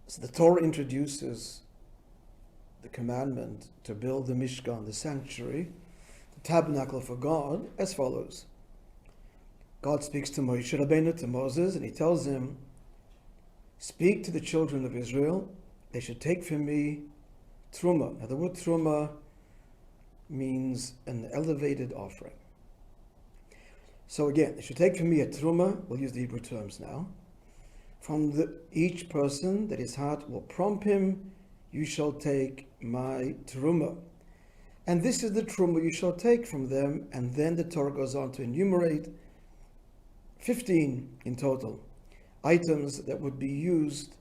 So the Torah introduces the commandment to build the Mishkan, the sanctuary, the tabernacle for God, as follows. God speaks to Moishe Rabbeinu, to Moses, and he tells him, speak to the children of Israel, they should take from me Terumah. Now the word Terumah means an elevated offering. So again, they should take from me a Terumah, we'll use the Hebrew terms now, from each person that his heart will prompt him, you shall take my Terumah. And this is the Terumah you shall take from them. And then the Torah goes on to enumerate 15 in total items that would be used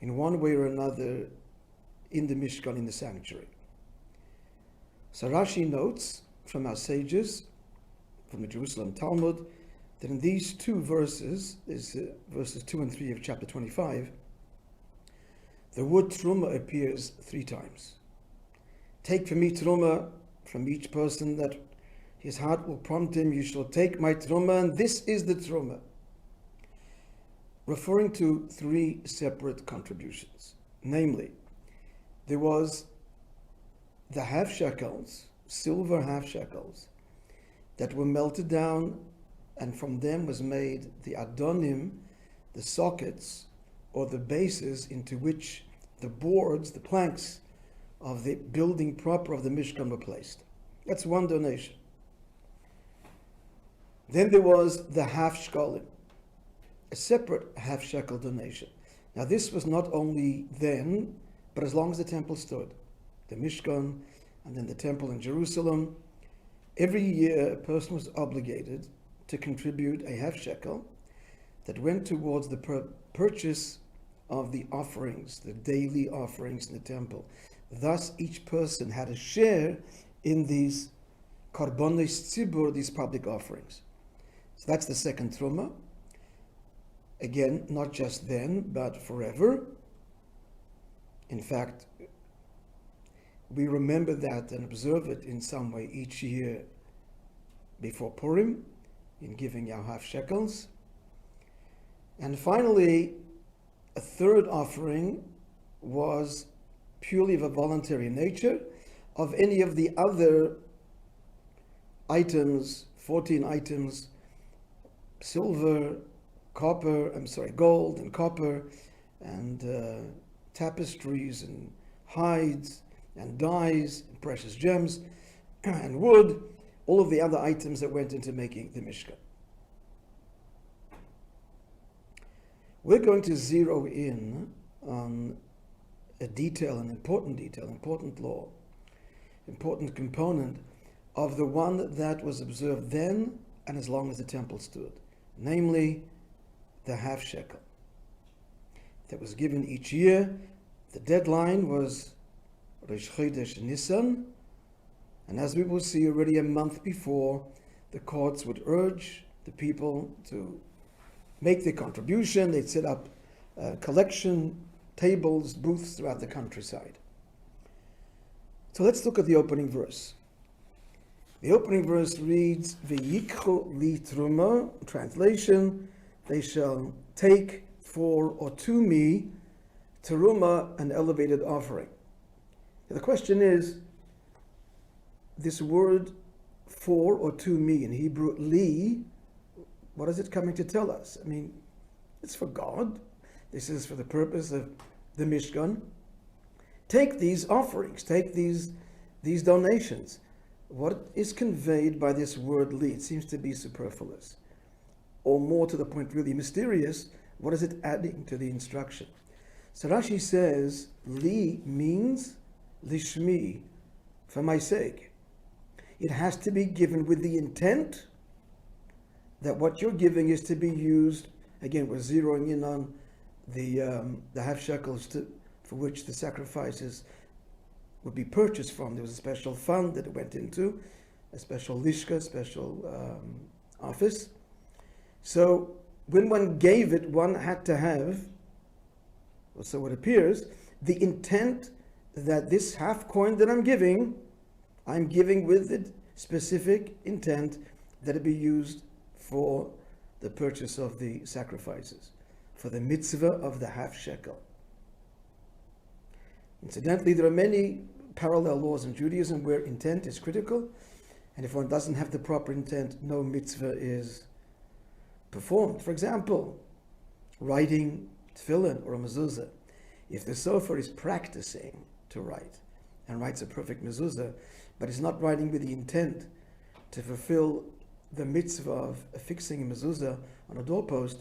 in one way or another in the Mishkan, in the sanctuary. So Rashi notes from our sages, from the Jerusalem Talmud, that in these two verses, verses 2 and 3 of chapter 25, the word Terumah appears 3 times. Take from me Terumah, from each person that his heart will prompt him, you shall take my Terumah, and this is the Terumah. Referring to 3 separate contributions. Namely, there was the half shekels, silver half shekels, that were melted down, and from them was made the adonim, the sockets, or the bases into which the boards, the planks of the building proper of the Mishkan were placed. That's one donation. Then there was the half shekalim, a separate half shekel donation. Now this was not only then, but as long as the temple stood, the Mishkan and then the temple in Jerusalem, every year a person was obligated to contribute a half shekel that went towards the purchase of the offerings, the daily offerings in the temple. Thus each person had a share in these karbonos tzibur, these public offerings. So that's the second Terumah. Again, not just then, but forever. In fact, we remember that and observe it in some way each year before Purim, in giving our half shekels. And finally, a third offering was purely of a voluntary nature of any of the other items, 14 items, silver, gold and copper, and tapestries and hides and dyes and precious gems and wood, all of the other items that went into making the Mishkan. We're going to zero in on a detail, an important law, important component of the one that was observed then and as long as the temple stood, namely the half shekel that was given each year. The deadline was Rosh Chodesh Nisan, and as we will see already a month before, the courts would urge the people to make their contribution. They'd set up collection tables, booths throughout the countryside. So let's look at the opening verse. The opening verse reads, V'yikchu li terumah, translation, they shall take for or to me terumah, an elevated offering. The question is, this word for or to me in Hebrew, li, what is it coming to tell us? I mean, it's for God. This is for the purpose of the Mishkan. Take these offerings, take these donations. What is conveyed by this word li? It seems to be superfluous, or more to the point, really mysterious. What is it adding to the instruction? So Rashi says, li means lishmi, for my sake. It has to be given with the intent that what you're giving is to be used. Again, we're zeroing in on the half shekels for which the sacrifices would be purchased from. There was a special fund that it went into, a special lishka, special office. So when one gave it, one had to have, or so it appears, the intent that this half coin that I'm giving with the specific intent that it be used for the purchase of the sacrifices, for the mitzvah of the half shekel. Incidentally, there are many parallel laws in Judaism where intent is critical, and if one doesn't have the proper intent, no mitzvah is performed. For example, writing tefillin or a mezuzah. If the sofer is practicing to write and writes a perfect mezuzah, but is not writing with the intent to fulfill the mitzvah of affixing a mezuzah on a doorpost,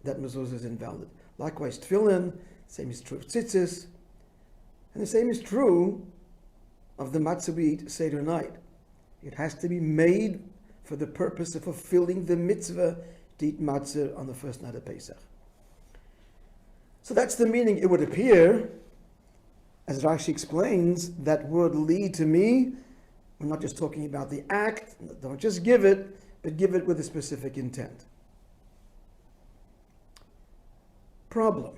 that mezuzah is invalid. Likewise, tefillin, same is true of tzitzis, and the same is true of the matzah we eat Seder night. It has to be made for the purpose of fulfilling the mitzvah to eat matzah on the first night of Pesach. So that's the meaning. It would appear, as Rashi explains, that word li to me, we're not just talking about the act, don't just give it, but give it with a specific intent. Problem.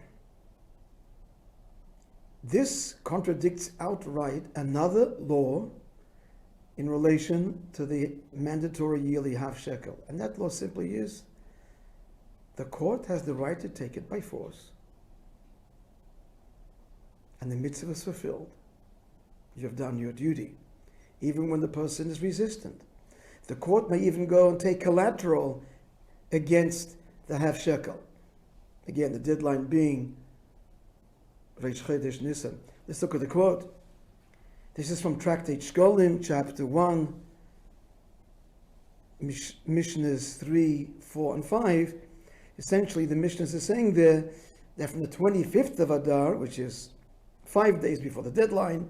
This contradicts outright another law in relation to the mandatory yearly half shekel. And that law simply is, the court has the right to take it by force. And the mitzvah is fulfilled. You have done your duty, even when the person is resistant. The court may even go and take collateral against the half shekel. Again, the deadline being Reish Chodesh Nisan. Let's look at the quote. This is from Tractate Shkolim, chapter 1, Mishnahs 3, 4, and 5. Essentially, the Mishnahs are saying there that from the 25th of Adar, which is 5 days before the deadline,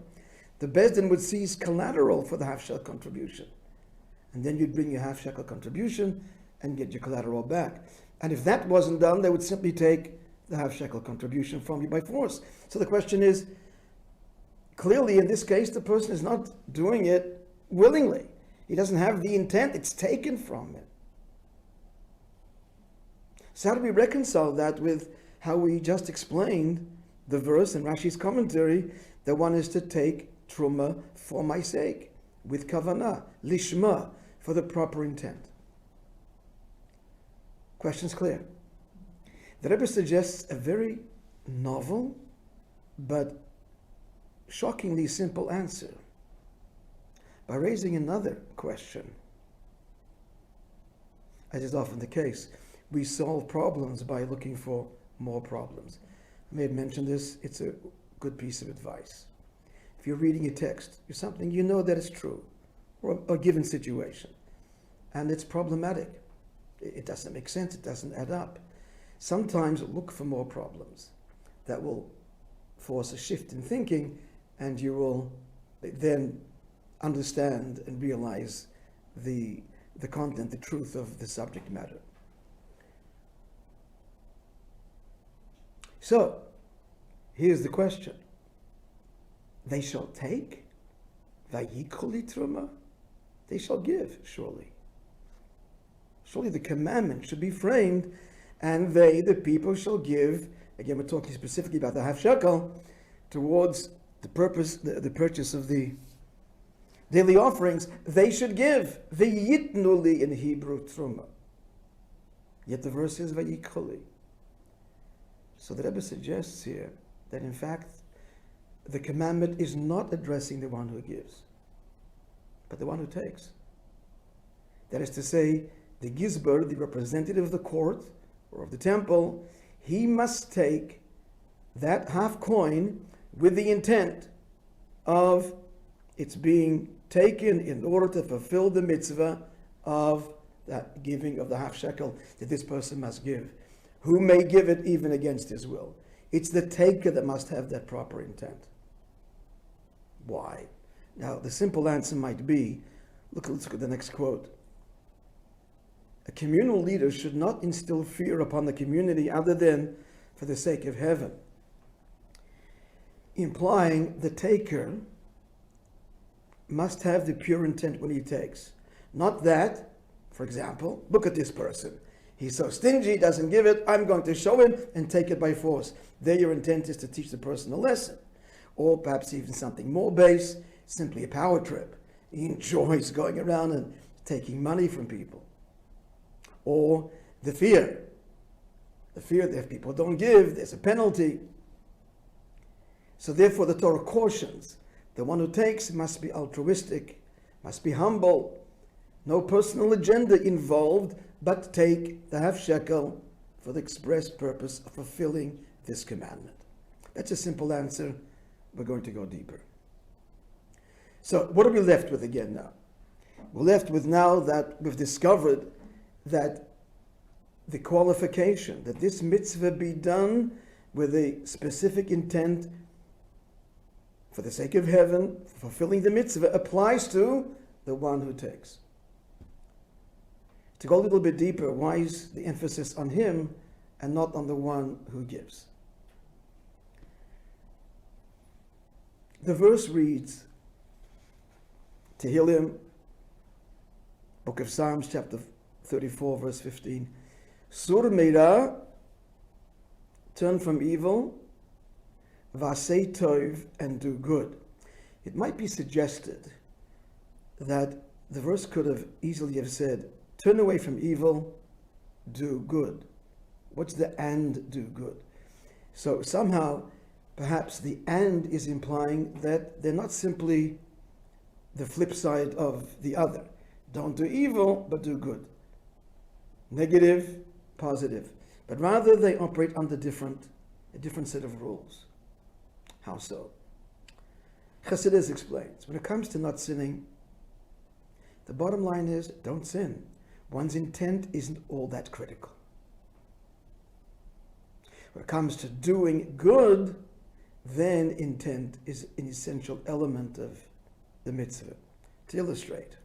the Beis Din would seize collateral for the half shekel contribution. And then you'd bring your half shekel contribution and get your collateral back. And if that wasn't done, they would simply take the half shekel contribution from you by force. So the question is, clearly in this case, the person is not doing it willingly. He doesn't have the intent, it's taken from him. So how do we reconcile that with how we just explained the verse in Rashi's commentary that one is to take Terumah for my sake, with kavanah, lishma, for the proper intent? Question's clear. The Rebbe suggests a very novel but shockingly simple answer by raising another question. As is often the case, we solve problems by looking for more problems. I may have mentioned this, it's a good piece of advice. If you're reading a text, or something you know that is true, or a given situation, and it's problematic, it doesn't make sense, it doesn't add up, sometimes look for more problems that will force a shift in thinking, and you will then understand and realize the content, the truth of the subject matter. So, here's the question. They shall take, vayikoli terumah, they shall give, surely. Surely the commandment should be framed, and they, the people, shall give, again we're talking specifically about the half shekel, towards the purpose, the purchase of the daily offerings, they should give. V'yitnu li in Hebrew terumah. Yet the verse is vayikoli. So the Rebbe suggests here that in fact the commandment is not addressing the one who gives, but the one who takes. That is to say, the Gizber, the representative of the court or of the temple, he must take that half coin with the intent of its being taken in order to fulfill the mitzvah of that giving of the half shekel that this person must give, who may give it even against his will. It's the taker that must have that proper intent. Why? Now, the simple answer might be, let's look at the next quote. A communal leader should not instill fear upon the community other than for the sake of heaven, implying the taker must have the pure intent when he takes. Not that, for example, look at this person. He's so stingy, doesn't give it, I'm going to show him and take it by force. There your intent is to teach the person a lesson. Or perhaps even something more base, simply a power trip. He enjoys going around and taking money from people. Or the fear that if people don't give, there's a penalty. So therefore the Torah cautions, the one who takes must be altruistic, must be humble, no personal agenda involved, but take the half shekel for the express purpose of fulfilling this commandment. That's a simple answer. We're going to go deeper. So what are we left with again now? We're left with, now that we've discovered that the qualification, that this mitzvah be done with a specific intent for the sake of heaven, fulfilling the mitzvah, applies to the one who takes. To go a little bit deeper, why is the emphasis on him and not on the one who gives? The verse reads, Tehillim, Book of Psalms, chapter 34, verse 15, Sur meira, turn from evil, vasei tov, and do good. It might be suggested that the verse could have easily have said, turn away from evil, do good. What's the and do good? So somehow, perhaps the and is implying that they're not simply the flip side of the other. Don't do evil, but do good. Negative, positive. But rather they operate under a different set of rules. How so? Chassidus explains, when it comes to not sinning, the bottom line is, don't sin. One's intent isn't all that critical. When it comes to doing good, then intent is an essential element of the mitzvah. To illustrate,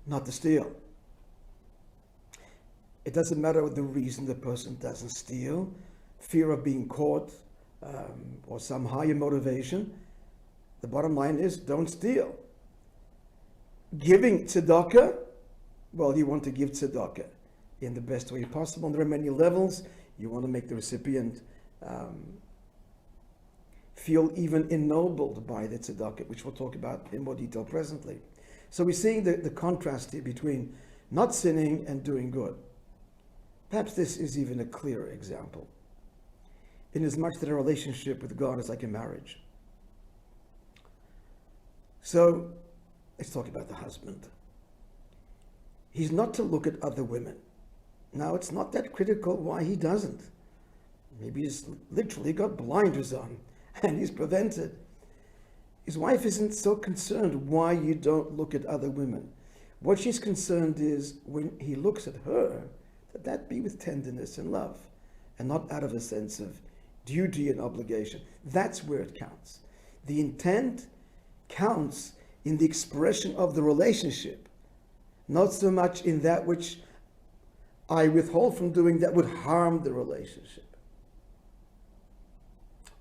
not to steal. It doesn't matter the reason the person doesn't steal, fear of being caught, or some higher motivation. The bottom line is, don't steal. Giving tzedakah, well, you want to give tzedakah in the best way possible. And there are many levels. You want to make the recipient feel even ennobled by the tzedakah, which we'll talk about in more detail presently. So we're seeing the contrast here between not sinning and doing good. Perhaps this is even a clearer example, inasmuch that a relationship with God is like a marriage. So let's talk about the husband. He's not to look at other women. Now, it's not that critical why he doesn't. Maybe he's literally got blinders on and he's prevented. His wife isn't so concerned why you don't look at other women. What she's concerned is when he looks at her, that be with tenderness and love and not out of a sense of duty and obligation. That's where it counts. The intent counts in the expression of the relationship, not so much in that which I withhold from doing that would harm the relationship.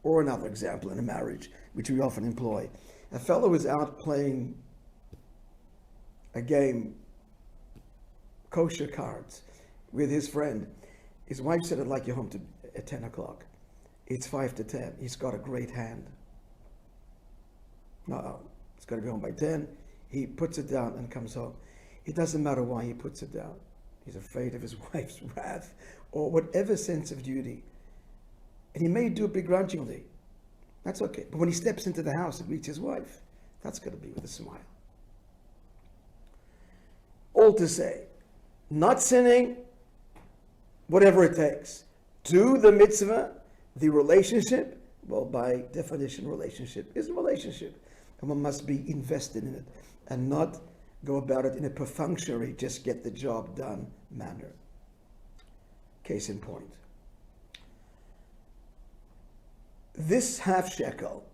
Or another example in a marriage, which we often employ. A fellow was out playing a game, kosher cards, with his friend. His wife said, I'd like you home at 10 o'clock. It's 5 to 10. He's got a great hand. No, it's got to be home by 10. He puts it down and comes home. It doesn't matter why he puts it down. He's afraid of his wife's wrath or whatever sense of duty. And he may do it begrudgingly. That's okay. But when he steps into the house and meets his wife, that's going to be with a smile. All to say, not sinning, whatever it takes. Do the mitzvah, the relationship, well, by definition, relationship is a relationship. And one must be invested in it and not go about it in a perfunctory, just get the job done manner. Case in point. This half shekel,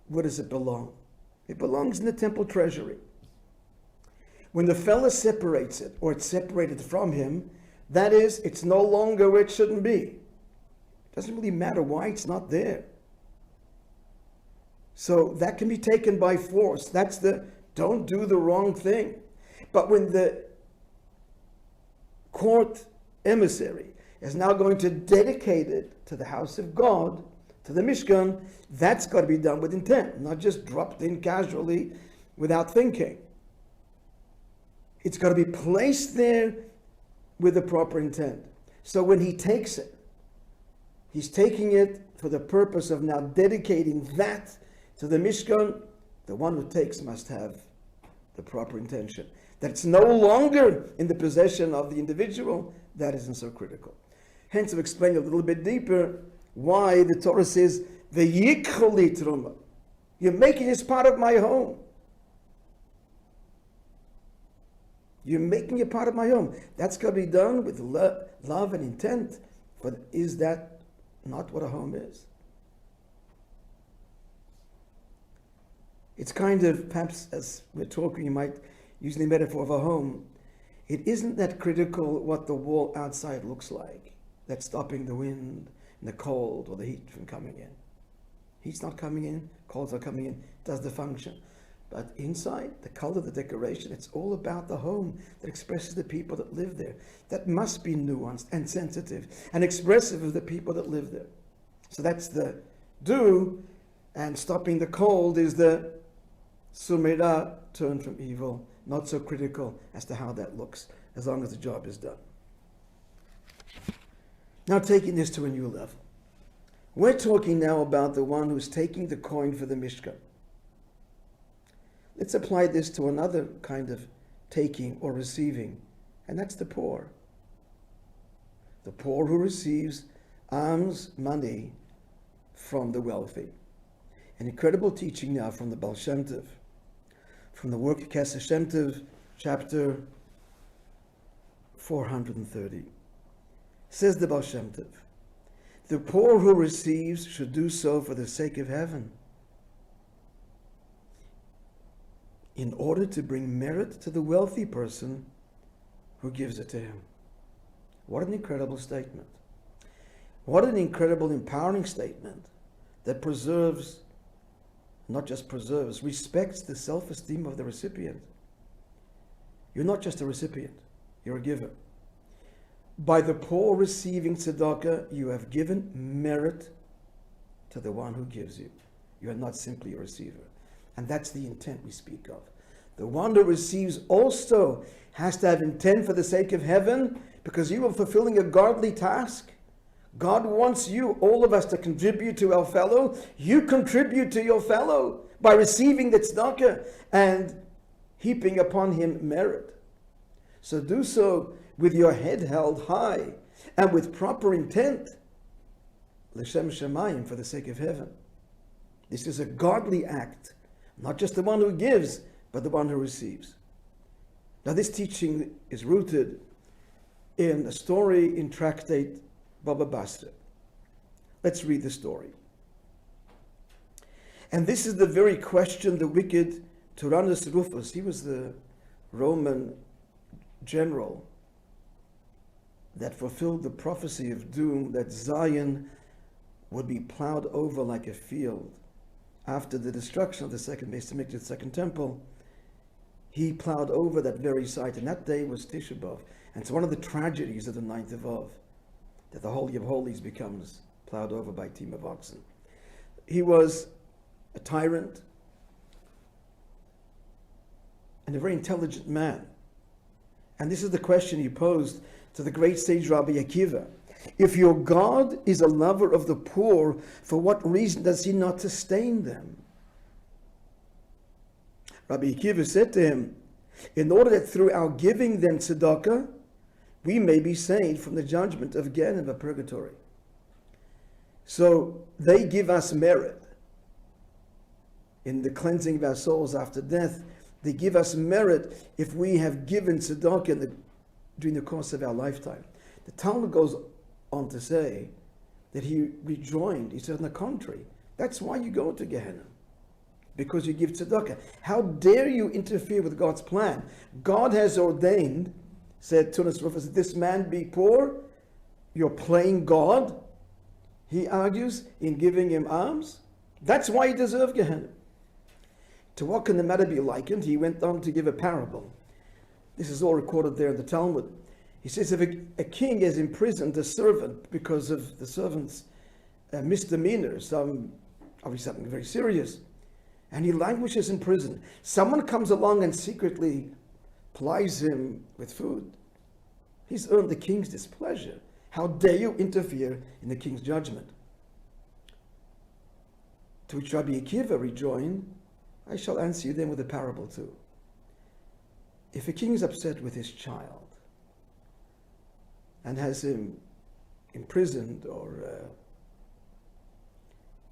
where does it belong? It belongs in the temple treasury. When the fellow separates it, or it's separated from him, that is, it's no longer where it shouldn't be. It doesn't really matter why it's not there. So that can be taken by force. That's the don't do the wrong thing. But when the court emissary is now going to dedicate it to the house of God, to the Mishkan, that's got to be done with intent, not just dropped in casually without thinking. It's got to be placed there with the proper intent. So when he takes it, he's taking it for the purpose of now dedicating that to the Mishkan, the one who takes must have the proper intention. That it's no longer in the possession of the individual, that isn't so critical. Hence, I've explained a little bit deeper why the Torah says, "V'yikchu li terumah." You're making this part of my home. You're making it part of my home. That's got to be done with love and intent. But is that not what a home is? It's kind of, perhaps as we're talking, you might use the metaphor of a home. It isn't that critical what the wall outside looks like. That's stopping the wind and the cold or the heat from coming in. Heat's not coming in, cold's not coming in, does the function. But inside, the color, the decoration, it's all about the home that expresses the people that live there. That must be nuanced and sensitive and expressive of the people that live there. So that's the do, and stopping the cold is the sumera, turn from evil, not so critical as to how that looks, as long as the job is done. Now taking this to a new level. We're talking now about the one who's taking the coin for the Mishkan. Let's apply this to another kind of taking or receiving, and that's the poor. The poor who receives alms, money from the wealthy. An incredible teaching now from the Baal Shem Tov, from the work of Kesef Shem Tov, chapter 430. Says the Baal Shem Tov, the poor who receives should do so for the sake of heaven, in order to bring merit to the wealthy person who gives it to him. What an incredible statement. What an incredible, empowering statement that preserves, not just preserves, respects the self-esteem of the recipient. You're not just a recipient, you're a giver. By the poor receiving tzedakah, you have given merit to the one who gives you. You are not simply a receiver. And that's the intent we speak of. The one who receives also has to have intent for the sake of heaven, because you are fulfilling a godly task. God wants you, all of us, to contribute to our fellow. You contribute to your fellow by receiving the tzedakah and heaping upon him merit. So do so with your head held high and with proper intent. L'shem shamayim, for the sake of heaven. This is a godly act. Not just the one who gives, but the one who receives. Now this teaching is rooted in a story in tractate Baba Basra. Let's read the story. And this is the very question the wicked Tyrannus Rufus, he was the Roman general that fulfilled the prophecy of doom that Zion would be plowed over like a field. After the destruction of the second Beis Hamikdash, the second temple, he plowed over that very site, and that day was Tisha B'Av. And it's one of the tragedies of the 9th of Av, that the Holy of Holies becomes plowed over by a team of oxen. He was a tyrant and a very intelligent man. And this is the question he posed to the great sage Rabbi Akiva. If your God is a lover of the poor, for what reason does he not sustain them? Rabbi Akiva said to him, in order that through our giving them tzedakah, we may be saved from the judgment of Gehenna, of purgatory. So they give us merit in the cleansing of our souls after death. They give us merit if we have given tzedakah during the course of our lifetime. The Talmud goes on to say that he rejoined. He said, on the contrary, that's why you go to Gehenna, because you give tzedakah. How dare you interfere with God's plan? God has ordained, said Tyrannus Rufus, that this man be poor. You're playing God, he argues, in giving him alms. That's why he deserved Gehenna. To what can the matter be likened? He went on to give a parable. This is all recorded there in the Talmud. He says, if a king has imprisoned a servant because of the servant's misdemeanor, obviously something very serious, and he languishes in prison, someone comes along and secretly plies him with food. He's earned the king's displeasure. How dare you interfere in the king's judgment? To which Rabbi Akiva rejoined, I shall answer you then with a parable too. If a king is upset with his child and has him imprisoned or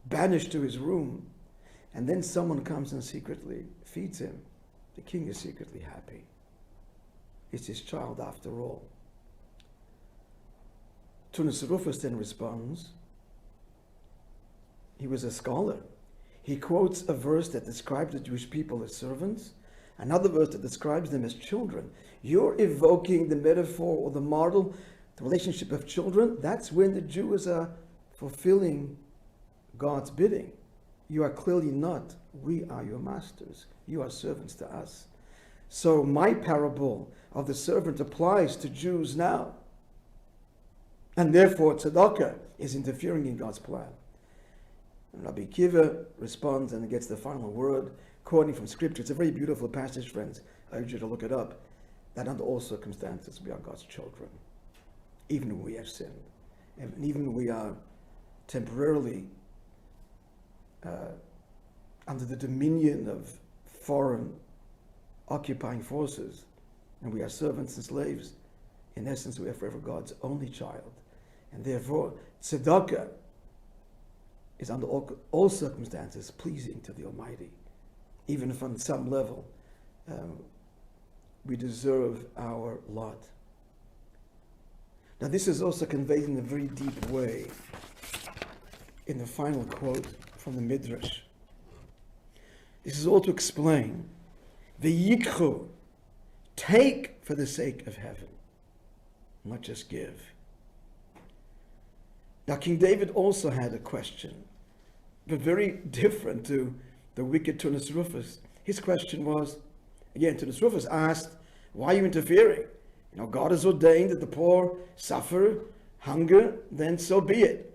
banished to his room, and then someone comes and secretly feeds him, the king is secretly happy. It's his child after all. Tunis Rufus then responds, he was a scholar. He quotes a verse that describes the Jewish people as servants, another verse that describes them as children. You're evoking the metaphor or the model, the relationship of children. That's when the Jews are fulfilling God's bidding. You are clearly not. We are your masters. You are servants to us. So my parable of the servant applies to Jews now. And therefore tzedakah is interfering in God's plan. And Rabbi Akiva responds and gets the final word, quoting from scripture. It's a very beautiful passage, friends. I urge you to look it up. That under all circumstances we are God's children. Even when we have sinned. And even when we are temporarily under the dominion of foreign occupying forces, and we are servants and slaves, in essence we are forever God's only child. And therefore, tzedakah is under all circumstances pleasing to the Almighty. Even if on some level we deserve our lot. Now this is also conveyed in a very deep way in the final quote from the Midrash. This is all to explain the yikchu, take for the sake of heaven, not just give. Now King David also had a question, but very different to the wicked Tunis Rufus. His question was, again, Tunis Rufus asked, why are you interfering? You know, God has ordained that the poor suffer hunger, then so be it.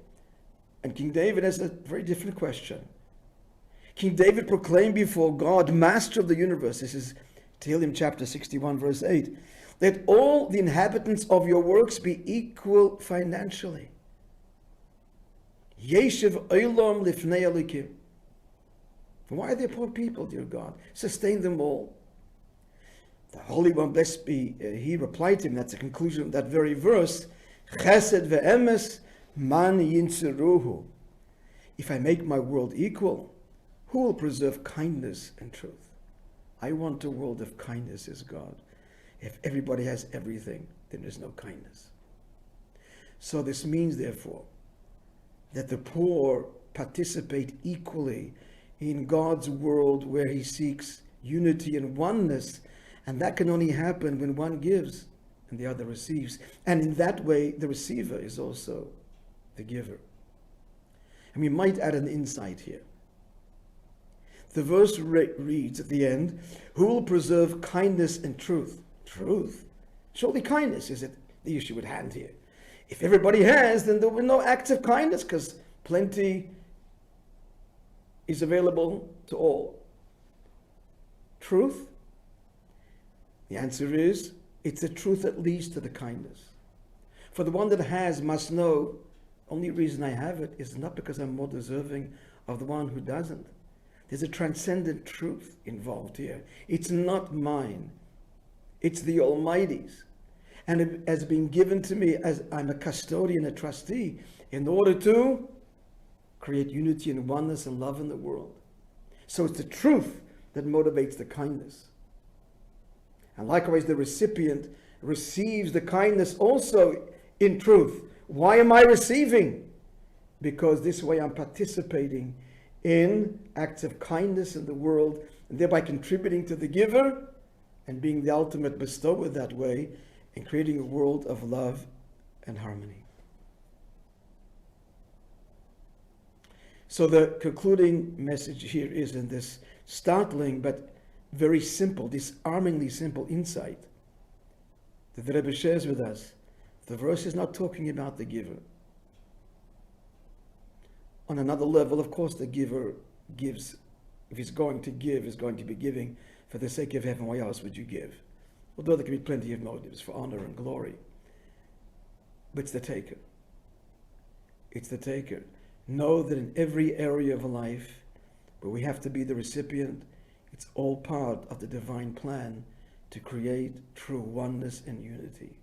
And King David has a very different question. King David proclaimed before God, Master of the universe, this is Tehillim chapter 61, verse 8, let all the inhabitants of your works be equal financially. Yeshiv olam lifnei elikim. Why are there poor people, dear God? Sustain them all. The Holy One, blessed be He, replied to him, that's the conclusion of that very verse, Chesed ve'emes man yinseruhu. If I make my world equal, who will preserve kindness and truth? I want a world of kindness, as God. If everybody has everything, then there's no kindness. So this means, therefore, that the poor participate equally in God's world where He seeks unity and oneness, and that can only happen when one gives and the other receives. And in that way, the receiver is also the giver. And we might add an insight here. The verse reads at the end, who will preserve kindness and truth? Truth? Surely kindness is it the issue at hand here. If everybody has, then there will be no acts of kindness because plenty is available to all. Truth? The answer is, it's the truth that leads to the kindness. For the one that has must know, only reason I have it is not because I'm more deserving of the one who doesn't. There's a transcendent truth involved here. It's not mine. It's the Almighty's. And it has been given to me as I'm a custodian, a trustee, in order to create unity and oneness and love in the world. So it's the truth that motivates the kindness. And likewise, the recipient receives the kindness also in truth. Why am I receiving? Because this way I'm participating in acts of kindness in the world, and thereby contributing to the giver and being the ultimate bestower that way, and creating a world of love and harmony. So the concluding message here is in this startling but very simple, disarmingly simple insight that the Rebbe shares with us. The verse is not talking about the giver. On another level, of course, the giver gives. If he's going to give, is going to be giving for the sake of heaven. Why else would you give? Although there can be plenty of motives for honor and glory. But it's the taker. It's the taker. Know that in every area of life, but we have to be the recipient. It's all part of the divine plan to create true oneness and unity.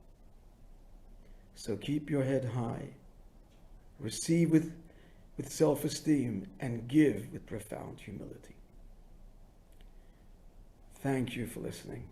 So keep your head high, receive with self-esteem, and give with profound humility. Thank you for listening.